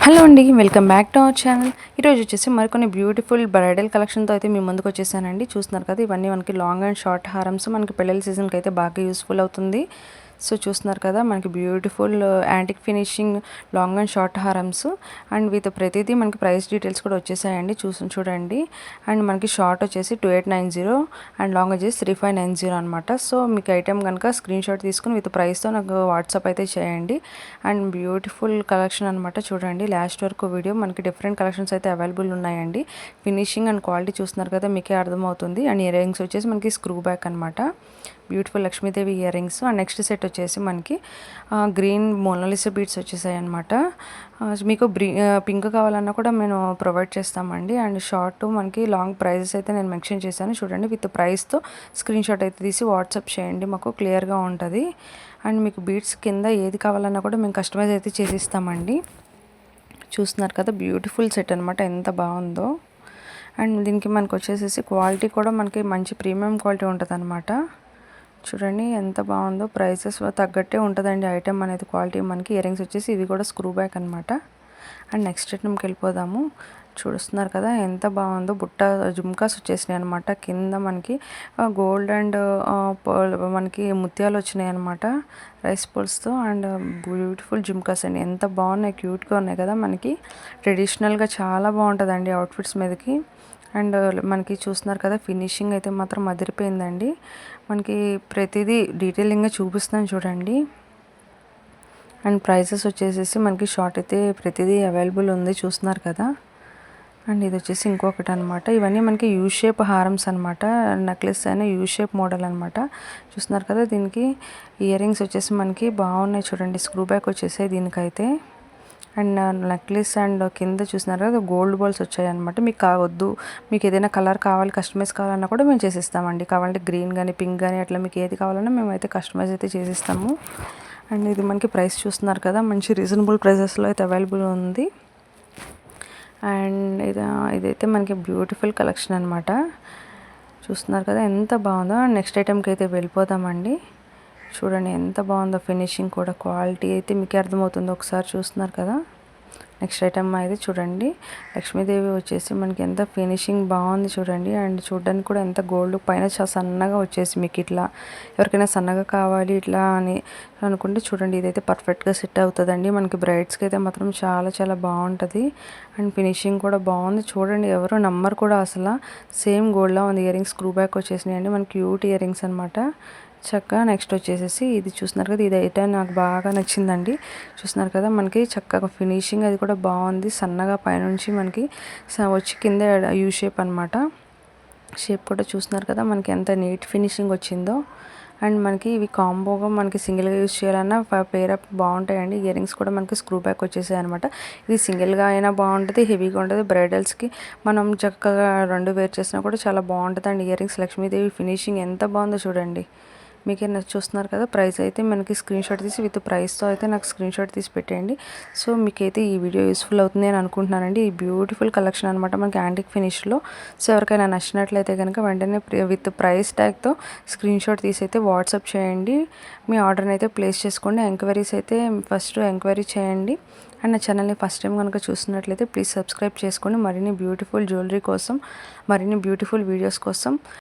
Hello అండి, welcome back to our channel. ఈరోజు వచ్చేసి మరికొన్ని బ్యూటిఫుల్ బ్రైడల్ కలెక్షన్తో అయితే మీ ముందుకు వచ్చేసానండి. చూస్తున్నారు కదా, ఇవన్నీ మనకి లాంగ్ అండ్ షార్ట్ హారమ్స్ మనకి పెళ్ళిళ్ళ సీజన్కి అయితే బాగా యూస్ఫుల్ అవుతుంది. సో చూస్తున్నారు కదా, మనకి beautiful antique finishing long and short హారమ్స్ అండ్ విత్ ప్రతిదీ మనకి ప్రైస్ డీటెయిల్స్ కూడా వచ్చేసాయండి. చూడండి. అండ్ మనకి షార్ట్ వచ్చేసి 2890 అండ్ లాంగ్ వచ్చేసి 3590 అనమాట. సో మీకు ఐటెం కనుక స్క్రీన్ షాట్ తీసుకుని విత్ ప్రైస్తో నాకు వాట్సాప్ అయితే చేయండి. అండ్ బ్యూటిఫుల్ కలెక్షన్ అనమాట. చూడండి లాస్ట్ వరకు వీడియో, మనకి డిఫరెంట్ కలెక్షన్స్ అయితే అవైలబుల్ ఉన్నాయండి. ఫినిషింగ్ అండ్ క్వాలిటీ చూస్తున్నారు కదా, మీకే అర్థమవుతుంది. అండ్ ఇయర్ రింగ్స్ వచ్చేసి మనకి స్క్రూ బ్యాక్ అనమాట. Beautiful Lakshmidevi ear rings. And next set వచ్చేసి మనకి గ్రీన్ మోనాలిసా బీడ్స్ వచ్చేసాయి అనమాట. మీకు పింక్ కావాలన్నా కూడా మేము ప్రొవైడ్ చేస్తామండి. అండ్ షార్ట్ మనకి లాంగ్ ప్రైజెస్ అయితే నేను మెన్షన్ చేశాను. చూడండి, విత్ ప్రైస్తో స్క్రీన్ షాట్ అయితే తీసి వాట్సాప్ చేయండి, మాకు క్లియర్గా ఉంటుంది. అండ్ మీకు బీడ్స్ కింద ఏది కావాలన్నా కూడా మేము కస్టమైజ్ అయితే చేసిస్తామండి. చూస్తున్నారు కదా, బ్యూటిఫుల్ సెట్ అనమాట, ఎంత బాగుందో. అండ్ దీనికి మనకు వచ్చేసేసి క్వాలిటీ కూడా మనకి మంచి ప్రీమియం క్వాలిటీ ఉంటుంది అనమాట. చూడండి ఎంత బాగుందో. ప్రైసెస్ తగ్గట్టే ఉంటుందండి ఐటెం అనేది, క్వాలిటీ. మనకి ఇయర్ రింగ్స్ వచ్చేసి ఇవి కూడా స్క్రూ బ్యాక్ అనమాట. అండ్ నెక్స్ట్ ఐటెంకి వెళ్ళిపోదాము. చూస్తున్నారు కదా ఎంత బాగుందో. బుట్ట జుమ్కాస్ వచ్చేసినాయి అనమాట. కింద మనకి గోల్డ్ అండ్ మనకి ముత్యాలు వచ్చినాయి అనమాట, రైస్ పోల్స్తో. అండ్ బ్యూటిఫుల్ జుమ్కాస్ అండి, ఎంత బాగున్నాయి, క్యూట్గా ఉన్నాయి కదా. మనకి ట్రెడిషనల్గా చాలా బాగుంటుందండి అవుట్ఫిట్స్ మీదకి. అండ్ మనకి చూస్తున్నారు కదా, ఫినిషింగ్ అయితే మాత్రం అదిరిపోయిందండి. మనకి ప్రతిదీ డీటెయిలింగ్గా చూపిస్తాను చూడండి. అండ్ ప్రైసెస్ వచ్చేసేసి మనకి షార్ట్ అయితే ప్రతిదీ అవైలబుల్ ఉంది, చూస్తున్నారు కదా. అండ్ ఇది వచ్చేసి ఇంకొకటి అనమాట. ఇవన్నీ మనకి యూ షేప్ హారమ్స్ అనమాట. నెక్లెస్ అయినా యూ షేప్ మోడల్ అనమాట. చూస్తున్నారు కదా, దీనికి ఇయర్ రింగ్స్ వచ్చేసి మనకి బాగున్నాయి చూడండి, స్క్రూ బ్యాక్ వచ్చేసాయి దీనికైతే. అండ్ నెక్లెస్ అండ్ కింద చూసినారు కదా, గోల్డ్ బాల్స్ వచ్చాయన్నమాట. మీకు కావద్దు, మీకు ఏదైనా కలర్ కావాలి, కస్టమైజ్ కావాలన్నా కూడా మేము చేసిస్తామండి. కావాలంటే గ్రీన్ కానీ పింక్ కానీ అట్లా మీకు ఏది కావాలన్నా మేమైతే కస్టమైజ్ అయితే చేసిస్తాము. అండ్ ఇది మనకి ప్రైస్ చూస్తున్నారు కదా, మంచి రీజనబుల్ ప్రైసెస్లో అయితే అవైలబుల్ ఉంది. అండ్ ఇదైతే మనకి బ్యూటిఫుల్ కలెక్షన్ అనమాట. చూస్తున్నారు కదా ఎంత బాగుందో. నెక్స్ట్ ఐటెంకి అయితే వెళ్ళిపోదామండి. చూడండి ఎంత బాగుందో, ఫినిషింగ్ కూడా క్వాలిటీ అయితే మీకే అర్థమవుతుందో ఒకసారి. చూస్తున్నారు కదా, నెక్స్ట్ ఐటమ్ అయితే చూడండి. లక్ష్మీదేవి వచ్చేసి మనకి ఎంత ఫినిషింగ్ బాగుంది చూడండి. అండ్ చూడడానికి కూడా ఎంత గోల్డ్ పైన సన్నగా వచ్చేసి, మీకు ఇట్లా ఎవరికైనా సన్నగా కావాలి ఇట్లా అని అనుకుంటే చూడండి, ఇదైతే పర్ఫెక్ట్గా సెట్ అవుతుందండి. మనకి బ్రైడ్స్కి అయితే మాత్రం చాలా చాలా బాగుంటుంది. అండ్ ఫినిషింగ్ కూడా బాగుంది చూడండి, ఎవరు నమ్మరు కూడా అసలు. సేమ్ గోల్డ్లా ఉంది. ఇయర్ రింగ్స్ స్క్రూ బ్యాక్ వచ్చేసినాయండి, మనకి క్యూట్ ఇయర్ రింగ్స్ అనమాట. చక్కగా నెక్స్ట్ వచ్చేసేసి ఇది చూస్తున్నారు కదా, ఇది అయితే నాకు బాగా నచ్చిందండి. చూస్తున్నారు కదా, మనకి చక్కగా ఫినిషింగ్ అది కూడా బాగుంది. సన్నగా పైనుంచి మనకి వచ్చి కింద యూ షేప్ అనమాట. షేప్ కూడా చూస్తున్నారు కదా, మనకి ఎంత నీట్ ఫినిషింగ్ వచ్చిందో. అండ్ మనకి ఇవి కాంబోగా మనకి సింగిల్గా యూస్ చేయాలన్నా పేరప్ బాగుంటాయండి. ఇయర్ రింగ్స్ కూడా మనకి స్క్రూ బ్యాక్ వచ్చేసాయి అనమాట. ఇది సింగిల్గా అయినా బాగుంటుంది, హెవీగా ఉంటుంది. బ్రైడల్స్కి మనం చక్కగా రెండు వేర్ చేసినా కూడా చాలా బాగుంటుంది. And ear rings Lakshmidevi finishing ఎంత బాగుందో చూడండి. మీకే చూస్తున్నారు కదా, ప్రైస్ అయితే మనకి స్క్రీన్ షాట్ తీసి విత్ ప్రైస్తో అయితే నాకు స్క్రీన్ షాట్ తీసి పెట్టేయండి. సో మీకైతే ఈ వీడియో యూస్ఫుల్ అవుతుంది అని అనుకుంటున్నానండి. ఈ బ్యూటిఫుల్ కలెక్షన్ అనమాట మనకి యాంటిక్ ఫినిష్లో. సో ఎవరికైనా నచ్చినట్లయితే కనుక వెంటనే విత్ ప్రైస్ ట్యాగ్తో స్క్రీన్ షాట్ తీసి అయితే వాట్సాప్ చేయండి. మీ ఆర్డర్ని అయితే ప్లేస్ చేసుకోండి. ఎంక్వైరీస్ అయితే ఫస్ట్ ఎంక్వైరీ చేయండి. అండ్ నా ఛానల్ని ఫస్ట్ టైం కనుక చూస్తున్నట్లయితే ప్లీజ్ సబ్స్క్రైబ్ చేసుకోండి. మరిన్ని బ్యూటిఫుల్ జ్యువెలరీ కోసం, మరిన్ని బ్యూటిఫుల్ వీడియోస్ కోసం.